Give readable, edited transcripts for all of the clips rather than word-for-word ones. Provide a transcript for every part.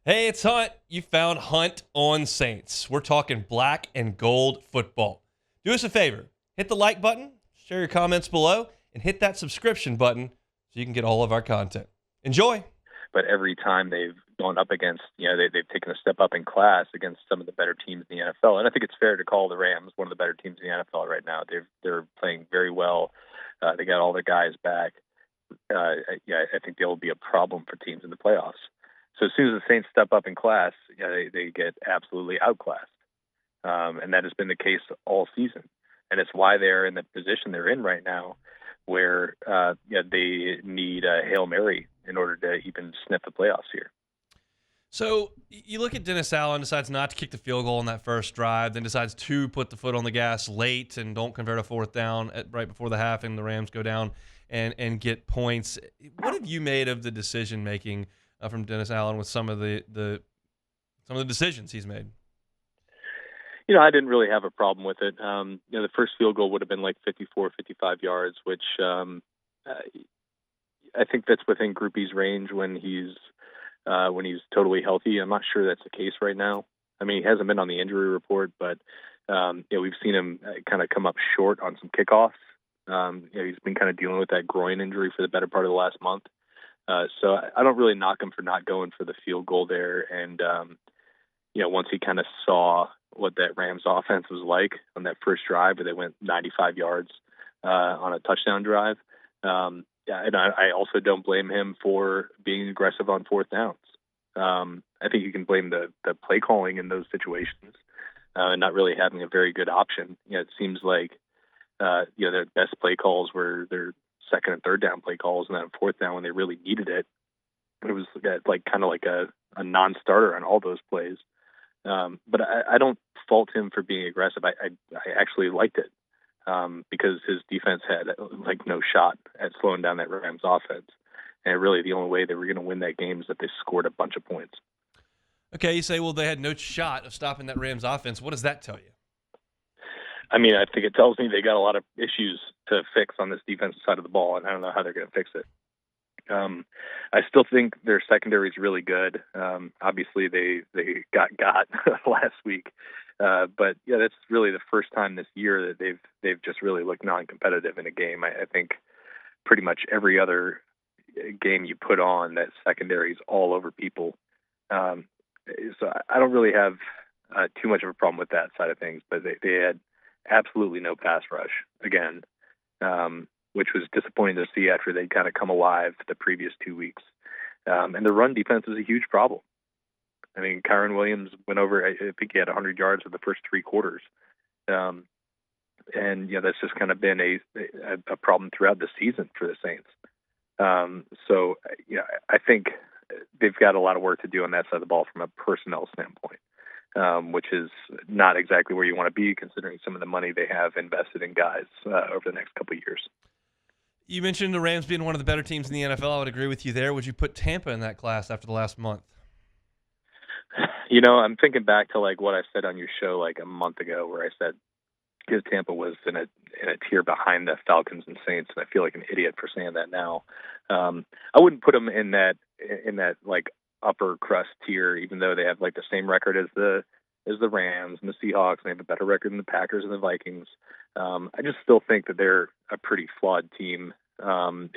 Hey, it's Hunt. You found Hunt on Saints. We're talking black and gold football. Do us a favor, hit the like button, share your comments below, and hit that subscription button so you can get all of our content. Enjoy. But every time they've gone up against, they've taken a step up in class against some of the better teams in the NFL. And I think it's fair to call the Rams one of the better teams in the NFL right now. They're playing very well. They got all their guys back. I think they'll be a problem for teams in the playoffs. So as soon as the Saints step up in class, they get absolutely outclassed. And that has been the case all season. And it's why they're in the position they're in right now, where they need a Hail Mary in order to even sniff the playoffs here. So you look at Dennis Allen, decides not to kick the field goal on that first drive, then decides to put the foot on the gas late and don't convert a fourth down right before the half, and the Rams go down and get points. What have you made of the decision making from Dennis Allen with some of the decisions he's made? I didn't really have a problem with it. The first field goal would have been like 54, 55 yards, which I think that's within Groupie's range when he's totally healthy. I'm not sure that's the case right now. I mean, he hasn't been on the injury report, but we've seen him kind of come up short on some kickoffs. He's been kind of dealing with that groin injury for the better part of the last month. So I don't really knock him for not going for the field goal there. And once he kind of saw what that Rams offense was like on that first drive where they went 95 yards on a touchdown drive. And I also don't blame him for being aggressive on fourth downs. I think you can blame the play calling in those situations and not really having a very good option. It seems like their best play calls were their second and third down play calls, and then fourth down when they really needed it. It was kind of like a non-starter on all those plays. But I don't fault him for being aggressive. I actually liked it because his defense had no shot at slowing down that Rams offense. And really the only way they were going to win that game is that they scored a bunch of points. Okay, you say, well, they had no shot of stopping that Rams offense. What does that tell you? I mean, I think it tells me they got a lot of issues to fix on this defensive side of the ball, and I don't know how they're going to fix it. I still think their secondary is really good. Obviously, they got last week, but that's really the first time this year that they've just really looked non-competitive in a game. I think pretty much every other game you put on, that secondary is all over people. So I don't really have too much of a problem with that side of things. But they had absolutely no pass rush again. Which was disappointing to see after they'd kind of come alive the previous 2 weeks. And the run defense is a huge problem. I mean, Kyron Williams went over, I think he had 100 yards for the first three quarters. And, that's just kind of been a problem throughout the season for the Saints. So, I think they've got a lot of work to do on that side of the ball from a personnel standpoint, which is not exactly where you want to be considering some of the money they have invested in guys over the next couple of years. You mentioned the Rams being one of the better teams in the NFL. I would agree with you there. Would you put Tampa in that class after the last month? I'm thinking back to what I said on your show a month ago, where I said Tampa was in a tier behind the Falcons and Saints, and I feel like an idiot for saying that now. I wouldn't put them in that upper crust tier, even though they have the same record as the Rams and the Seahawks, and they have a better record than the Packers and the Vikings. I just still think that they're a pretty flawed team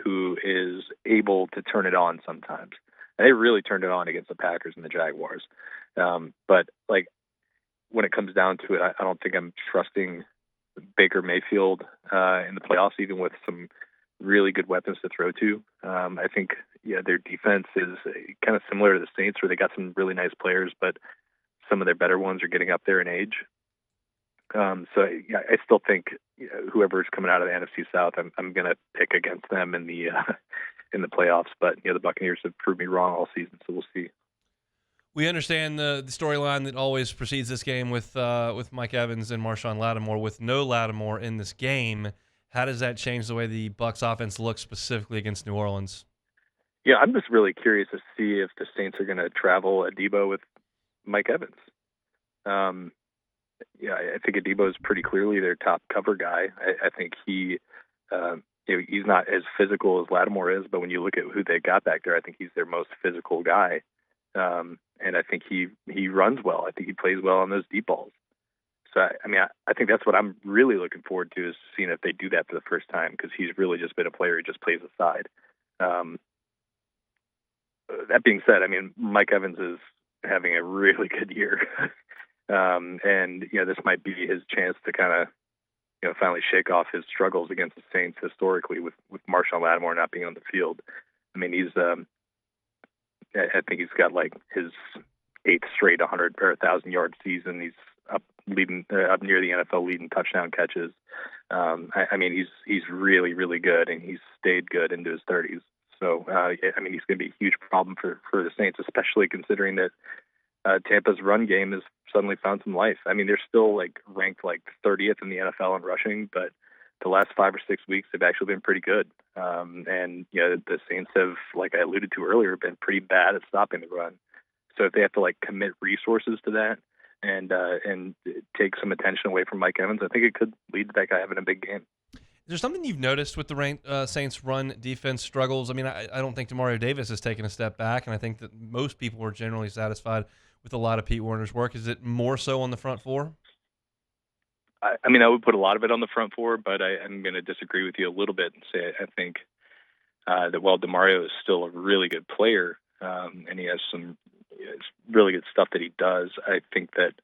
who is able to turn it on sometimes. And they really turned it on against the Packers and the Jaguars. But when it comes down to it, I don't think I'm trusting Baker Mayfield in the playoffs, even with some really good weapons to throw to. I think their defense is kind of similar to the Saints, where they got some really nice players, but some of their better ones are getting up there in age. I still think whoever's coming out of the NFC South, I'm going to pick against them in the playoffs. But the Buccaneers have proved me wrong all season, so we'll see. We understand the storyline that always precedes this game with Mike Evans and Marshawn Lattimore. With no Lattimore in this game, how does that change the way the Bucs offense looks specifically against New Orleans? Yeah, I'm just really curious to see if the Saints are going to travel Adebo with Mike Evans. I think Adebo is pretty clearly their top cover guy. I think he's not as physical as Lattimore is, but when you look at who they got back there, I think he's their most physical guy. And I think he runs well. I think he plays well on those deep balls. So, I think that's what I'm really looking forward to, is seeing if they do that for the first time, because he's really just been a player who just plays aside. That being said, Mike Evans is having a really good year. And, this might be his chance to kind of, finally shake off his struggles against the Saints historically with Marshawn Lattimore not being on the field. I think he's got like his 8th straight 100 or 1,000-yard season. He's up near the NFL leading touchdown catches. He's really, really good, and he's stayed good into his 30s. So, he's going to be a huge problem for the Saints, especially considering that Tampa's run game has suddenly found some life. They're still ranked 30th in the NFL in rushing, but the last 5 or 6 weeks they've actually been pretty good. The Saints have, like I alluded to earlier, been pretty bad at stopping the run. So if they have to commit resources to that and take some attention away from Mike Evans, I think it could lead to that guy having a big game. Is there something you've noticed with the Saints' run defense struggles? I don't think Demario Davis has taken a step back, and I think that most people are generally satisfied with a lot of Pete Werner's work. Is it more so on the front four? I would put a lot of it on the front four, but I'm going to disagree with you a little bit and say I think that while Demario is still a really good player, and he has some really good stuff that he does, I think that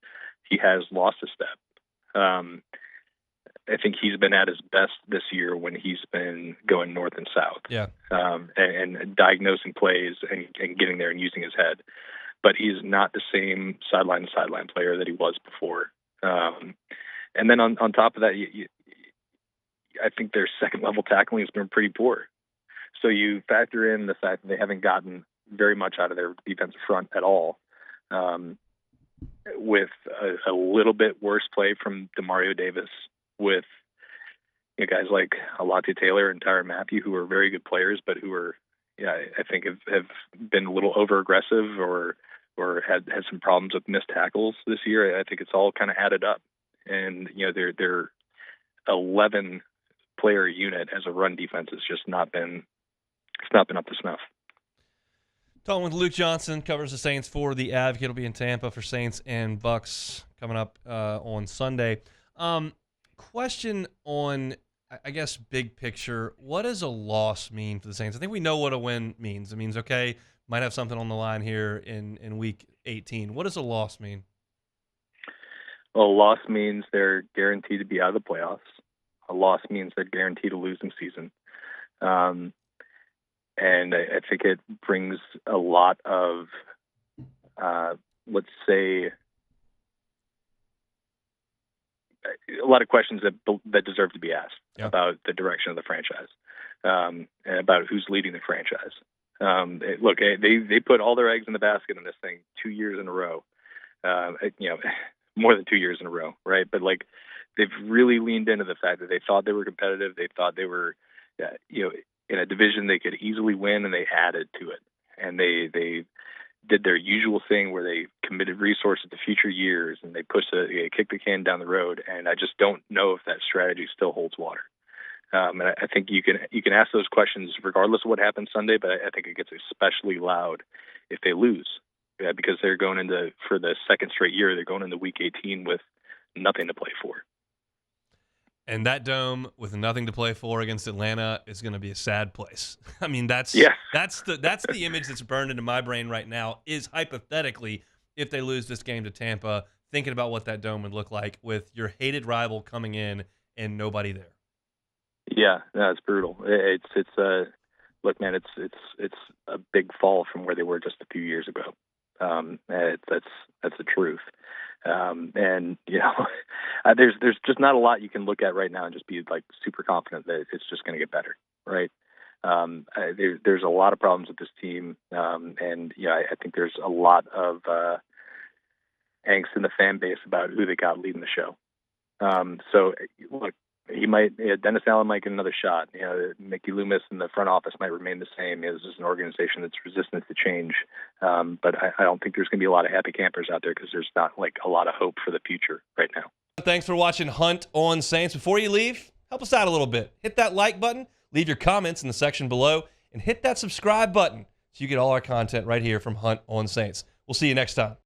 he has lost a step. I think he's been at his best this year when he's been going north and south, and diagnosing plays and getting there and using his head. But he's not the same sideline to sideline player that he was before. And then on top of that, I think their second level tackling has been pretty poor. So you factor in the fact that they haven't gotten very much out of their defensive front at all, with a little bit worse play from Demario Davis, with guys like Alante Taylor and Tyrann Mathieu, who are very good players, but who are, I think have been a little over aggressive or had some problems with missed tackles this year. I think it's all kind of added up, and their 11 player unit as a run defense has just not been up to snuff. Talking with Luke Johnson, covers the Saints for The Advocate. Will be in Tampa for Saints and Bucs coming up on Sunday. Question on, I guess, big picture, what does a loss mean for the Saints? I think we know what a win means. It means, okay, might have something on the line here in week 18. What does a loss mean? Well, a loss means they're guaranteed to be out of the playoffs. A loss means they're guaranteed a losing season. And I think it brings a lot of, let's say, a lot of questions that deserve to be asked about the direction of the franchise, and about who's leading the franchise. Look, they put all their eggs in the basket in this thing 2 years in a row, more than 2 years in a row, right? But they've really leaned into the fact that they thought they were competitive. They thought they were, in a division they could easily win, and they added to it. And they did their usual thing where they committed resources to future years, and they kicked the can down the road. And I just don't know if that strategy still holds water. And I think you can ask those questions regardless of what happens Sunday, but I think it gets especially loud if they lose, because they're going into, for the second straight year, they're going into week 18 with nothing to play for. And that dome with nothing to play for against Atlanta is going to be a sad place. That's the image that's burned into my brain right now, is hypothetically, if they lose this game to Tampa, thinking about what that dome would look like with your hated rival coming in and nobody there. Yeah, no, it's brutal. Look, man, it's a big fall from where they were just a few years ago. That's the truth. And there's just not a lot you can look at right now and just be super confident that it's just going to get better, right? There's a lot of problems with this team, and I think there's a lot of angst in the fan base about who they got leading the show. So look, Dennis Allen might get another shot. Mickey Loomis and the front office might remain the same. This is an organization that's resistant to change. But I don't think there's going to be a lot of happy campers out there, because there's not a lot of hope for the future right now. Thanks for watching Hunt on Saints. Before you leave, help us out a little bit. Hit that like button, leave your comments in the section below, and hit that subscribe button so you get all our content right here from Hunt on Saints. We'll see you next time.